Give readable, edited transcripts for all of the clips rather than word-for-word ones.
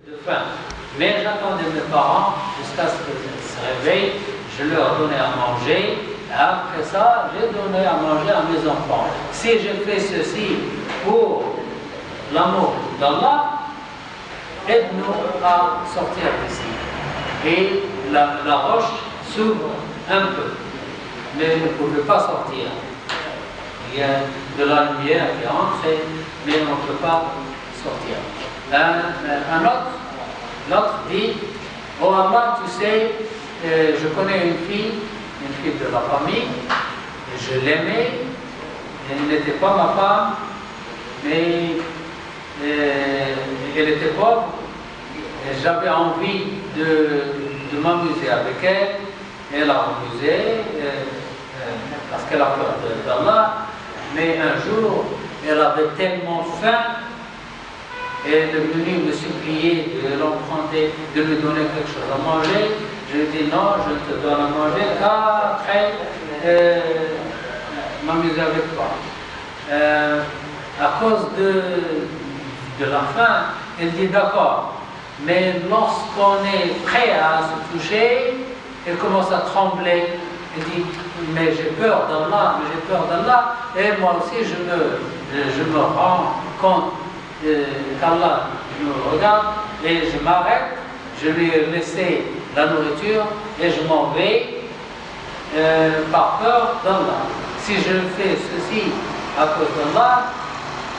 de faim. Mais j'attendais mes parents jusqu'à ce qu'ils se réveillent. Je leur donnais à manger. Et après ça, j'ai donné à manger à mes enfants. Si je fais ceci pour l'amour d'Allah, aide-nous à sortir d'ici. Et la roche s'ouvre un peu, mais ne pouvait pas sortir. Il y a de la lumière qui entre, mais on ne peut pas sortir. L'autre dit, oh Allah, tu sais, je connais une fille de la famille, je l'aimais, elle n'était pas ma femme, mais elle était pauvre, et j'avais envie de m'amuser avec elle. Elle a refusé parce qu'elle a peur d'Allah, mais un jour, elle avait tellement faim, elle est venue me supplier de l'emprunter, de me donner quelque chose à manger. Je lui ai dit non, je te donne à manger qu'après m'amuser avec toi. À cause de la faim, elle dit d'accord, mais lorsqu'on est prêt à se toucher, elle commence à trembler. Elle dit mais j'ai peur d'Allah, et moi aussi je me rends compte qu'Allah nous regarde, et je m'arrête, je lui ai laissé la nourriture et je m'en vais par peur d'Allah. Si je fais ceci à cause d'Allah,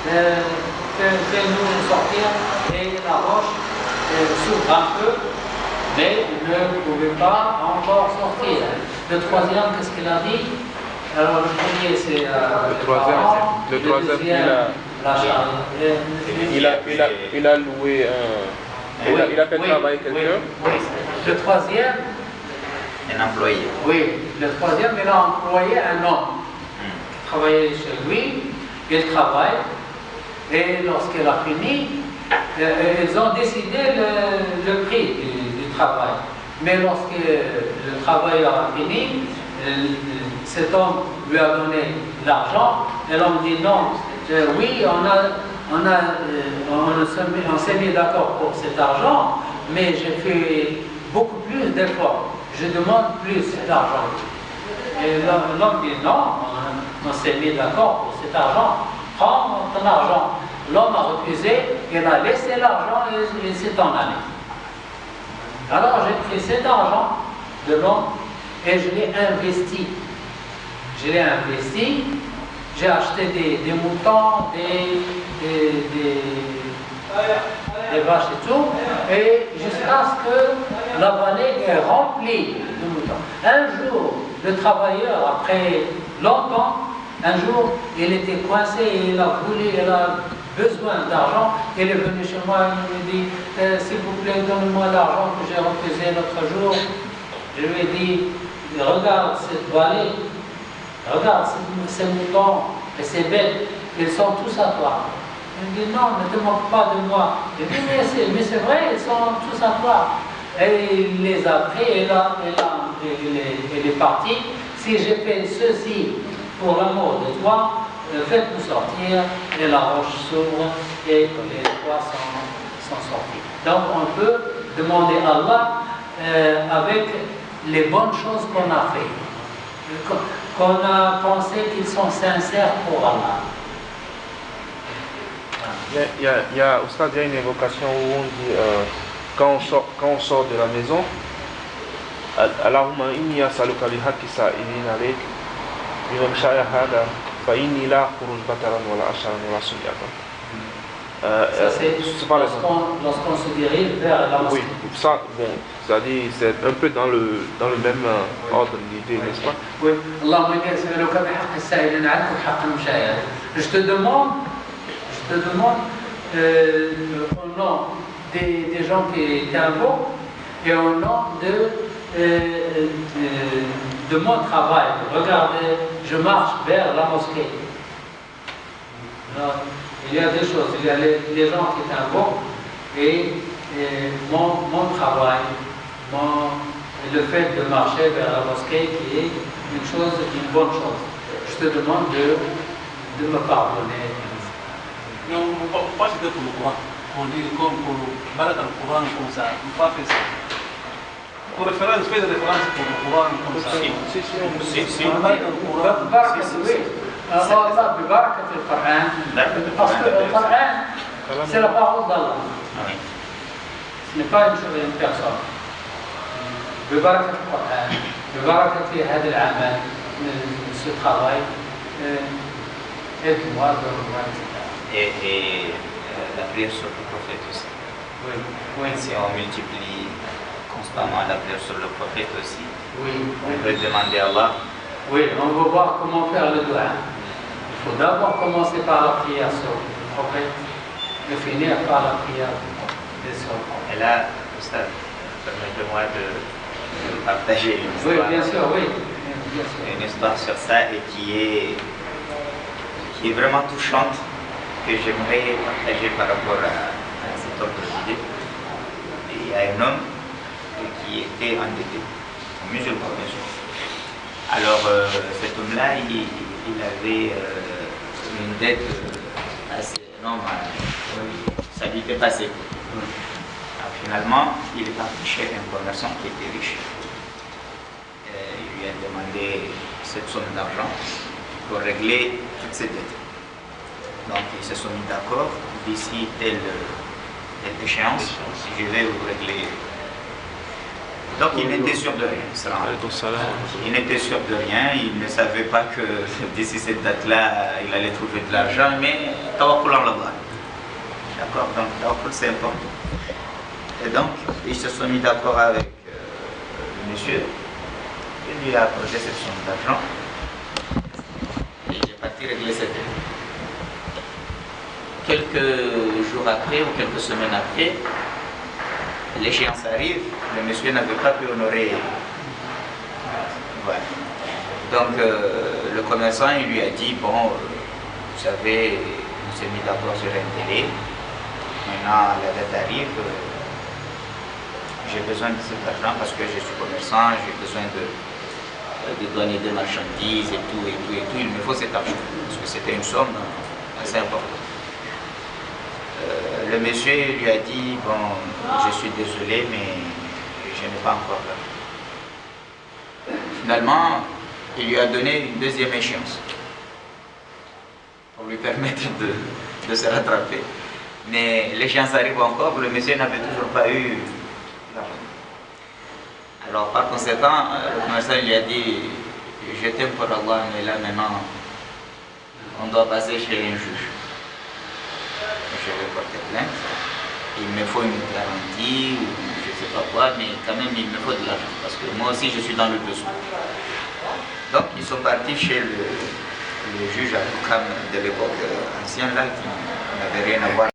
fais-nous sortir, et la roche s'ouvre un peu, mais il ne pouvait pas encore sortir. Le troisième, qu'est-ce qu'il a dit? Alors le premier c'est le troisième il a loué il a fait travailler quelqu'un. Oui. Le troisième, un employé. Oui, le troisième, il a employé un homme qui travaillait chez lui. Il travaille, et lorsqu'il a fini, ils ont décidé le prix du travail. Mais lorsque le travailleur a fini, cet homme lui a donné l'argent, et l'homme dit non, oui, on s'est mis d'accord pour cet argent, mais j'ai fait beaucoup plus d'efforts, je demande plus d'argent. Et l'homme dit non, on s'est mis d'accord pour cet argent, prends ton argent. L'homme a refusé, il a laissé l'argent et il s'est en allé. Alors j'ai pris cet argent de l'homme et je l'ai investi. J'ai acheté des moutons, des vaches et tout, et jusqu'à ce que la vallée est remplie de moutons. Un jour, le travailleur, après longtemps, un jour, il était coincé et il a besoin d'argent. Il est venu chez moi et il me dit s'il vous plaît, donnez-moi l'argent que j'ai refusé l'autre jour. Je lui ai dit regarde cette vallée, regarde ces moutons et ces bêtes, ils sont tous à toi. Il me dit non, ne te moque pas de moi. Je lui ai dit mais c'est vrai, ils sont tous à toi. Et il les a pris et là, il est parti. Si j'ai fait ceci pour l'amour de toi, faites-nous sortir, et la roche s'ouvre et les trois sont sortis. Donc on peut demander à Allah avec les bonnes choses qu'on a fait, qu'on a pensé qu'ils sont sincères pour Allah. Il y a une évocation où on dit quand on sort de la maison, Allahumma inni as'aluka bihaqqi sa'ilin alayk bi mamshaya hada fa inni la akhruj bataran wala asharan wala sunyatan. Ça c'est lorsqu'on se dirige vers la mosquée. Oui, ça, bon, c'est-à-dire c'est un peu dans le même ordre d'idée, n'est-ce pas? Oui. Allahumma inni as'aluka bihaqqi sa'ilin alayk wa haqqi mamshaya. Je te demande au nom des gens qui t'invoquent et au nom de mon travail. Regardez, je marche vers la mosquée. Alors, il y a deux choses. Il y a les gens qui t'invoquent et mon travail, le fait de marcher vers la mosquée qui est une bonne chose. Je te demande de me pardonner. Non, pas c'était pour le Coran. pour dire comme pour Baraka le Coran comme ça. On ne pas faire ça. Pour référence, fais des références pour le Coran comme ça. Si. Baraka le Coran. بركة oui. Allah ببركة القرآن. Parce que le Coran, c'est la parole d'Allah. Oui. Ce n'est pas une personne. ببركة القرآن، ببركة هذا العمل، ce travail, aide-moi de revoir, etc. Et la prière sur le prophète aussi. Oui, Si on multiplie constamment la prière sur le prophète aussi, oui, on peut demander à Allah. oui, on va voir comment faire le doigt. Il faut d'abord commencer par la prière sur le prophète et finir par la prière sur le prophète. Et là, Ustad, permettez-moi de partager une Oui, histoire. bien sûr, oui. Bien sûr. Une histoire sur ça et qui est vraiment touchante, que j'aimerais partager par rapport à cet ordre d'idée. Il y a un homme qui était endetté, un musulman bien sûr. Alors cet homme-là, il avait une dette assez énorme, ça lui dépassait. Alors, finalement, il est parti chez un commerçant qui était riche. Il lui a demandé cette somme d'argent pour régler toutes ses dettes. Donc ils se sont mis d'accord, d'ici telle échéance, je vais vous régler. Donc il n'était sûr de rien. Il n'était sûr de rien, il ne savait pas que d'ici cette date-là, il allait trouver de l'argent, mais tawakkul en Allah. D'accord, donc tawakkul c'est important. Et donc ils se sont mis d'accord avec le monsieur. Il lui a accordé cette somme d'argent et il est parti régler cette dette. Quelques jours après ou quelques semaines après, l'échéance arrive, le monsieur n'avait pas pu honorer. Voilà. Donc le commerçant il lui a dit, bon, vous savez, on s'est mis d'accord sur un délai, maintenant la dette arrive, j'ai besoin de cet argent parce que je suis commerçant, j'ai besoin de donner des marchandises et tout, il me faut cet argent, parce que c'était une somme assez importante. Le monsieur lui a dit, bon, je suis désolé, mais je n'ai pas encore l'argent. Finalement, il lui a donné une deuxième échéance, pour lui permettre de se rattraper. Mais l'échéance arrive encore, le monsieur n'avait toujours pas eu l'argent. Alors par conséquent, le commerçant lui a dit, je t'aime pour Allah, mais là maintenant, on doit passer chez un juge. Je vais porter plainte, il me faut une garantie, ou je ne sais pas quoi, mais quand même il me faut de l'argent, parce que moi aussi je suis dans le besoin. Donc ils sont partis chez le juge Al-Hukam de l'époque ancienne là, qui n'avait rien à voir.